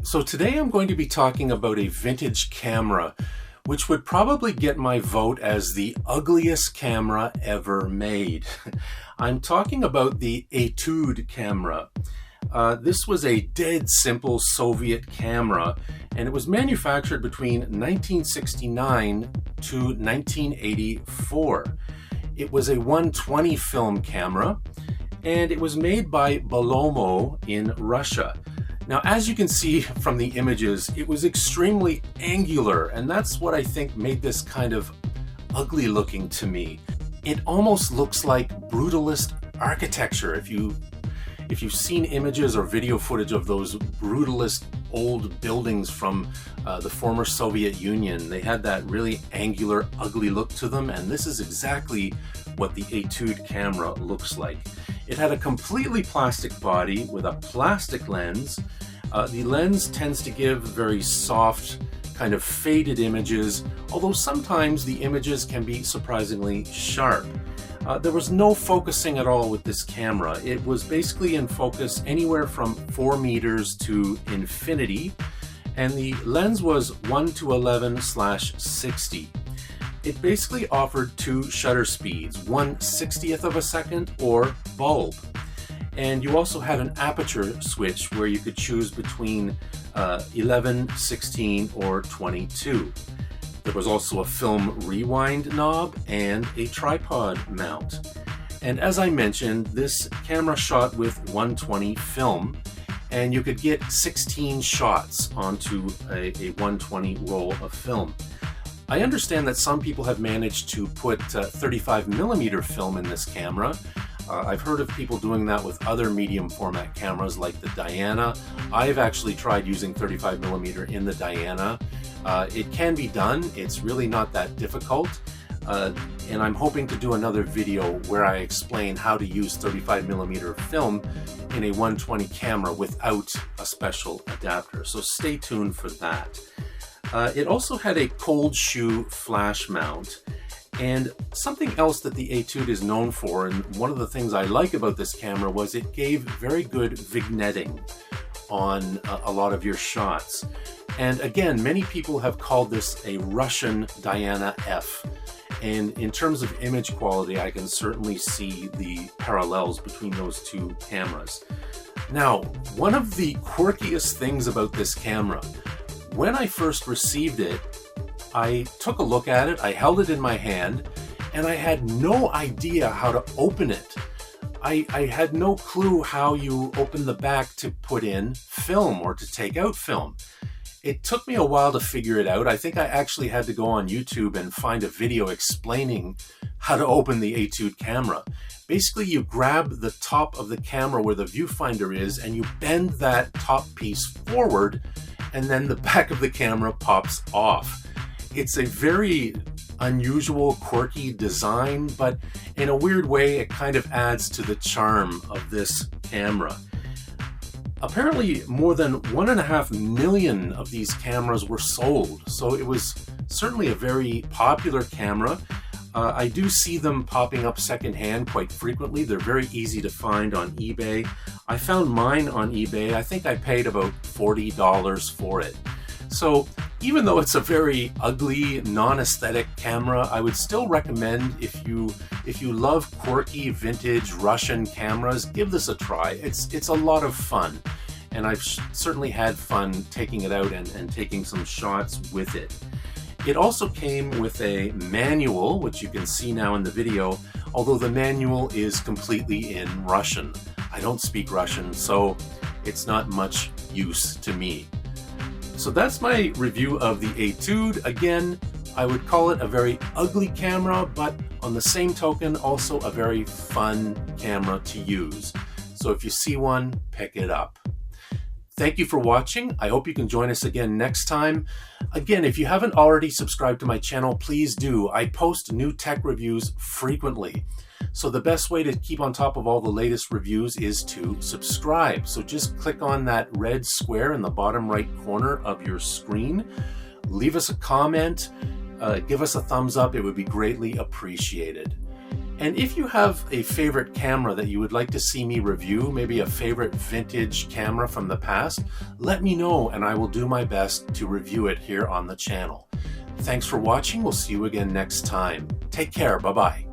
So today I'm going to be talking about a vintage camera, which would probably get my vote as the ugliest camera ever made. I'm talking about the Etude camera. This was a dead simple Soviet camera, and it was manufactured between 1969 to 1984. It was a 120 film camera, and it was made by Belomo in Russia. Now, as you can see from the images, it was extremely angular, and that's what I think made this kind of ugly looking to me. It almost looks like brutalist architecture. If you've seen images or video footage of those brutalist old buildings from the former Soviet Union, they had that really angular, ugly look to them, and this is exactly what the Etude camera looks like. It had a completely plastic body with a plastic lens. The lens tends to give very soft, kind of faded images, although sometimes the images can be surprisingly sharp. There was no focusing at all with this camera. It was basically in focus anywhere from 4 meters to infinity, and the lens was 1:11/60. It basically offered 2 shutter speeds, 1/60th of a second or bulb. And you also had an aperture switch where you could choose between 11, 16, or 22. There was also a film rewind knob and a tripod mount. And as I mentioned, this camera shot with 120 film, and you could get 16 shots onto a 120 roll of film. I understand that some people have managed to put 35mm film in this camera. I've heard of people doing that with other medium format cameras like the Diana. I've actually tried using 35mm in the Diana. It can be done. It's really not that difficult. And I'm hoping to do another video where I explain how to use 35mm film in a 120 camera without a special adapter. So stay tuned for that. It also had a cold shoe flash mount, and something else that the Etude is known for, and one of the things I like about this camera, was it gave very good vignetting on a lot of your shots. And again, many people have called this a Russian Diana F. And in terms of image quality, I can certainly see the parallels between those two cameras. Now, one of the quirkiest things about this camera, when I first received it, I took a look at it, I held it in my hand, and I had no idea how to open it. I had no clue how you open the back to put in film or to take out film. It took me a while to figure it out. I think I actually had to go on YouTube and find a video explaining how to open the Etude camera. Basically, you grab the top of the camera where the viewfinder is, and you bend that top piece forward, and then the back of the camera pops off. It's a very unusual, quirky design, but in a weird way, it kind of adds to the charm of this camera. Apparently, more than 1.5 million of these cameras were sold, so it was certainly a very popular camera. I do see them popping up secondhand quite frequently. They're very easy to find on eBay. I found mine on eBay. I think I paid about $40 for it. So even though it's a very ugly, non-aesthetic camera, I would still recommend, if you love quirky, vintage Russian cameras, give this a try. It's a lot of fun, and I've certainly had fun taking it out and taking some shots with it. It also came with a manual, which you can see now in the video, although the manual is completely in Russian. I don't speak Russian, so it's not much use to me. So that's my review of the Etude. Again, I would call it a very ugly camera, but on the same token, also a very fun camera to use. So if you see one, pick it up. Thank you for watching. I hope you can join us again next time. Again, if you haven't already subscribed to my channel, please do. I post new tech reviews frequently. So the best way to keep on top of all the latest reviews is to subscribe. So just click on that red square in the bottom right corner of your screen. Leave us a comment, give us a thumbs up. It would be greatly appreciated. And if you have a favorite camera that you would like to see me review, maybe a favorite vintage camera from the past, let me know and I will do my best to review it here on the channel. Thanks for watching. We'll see you again next time. Take care. Bye-bye.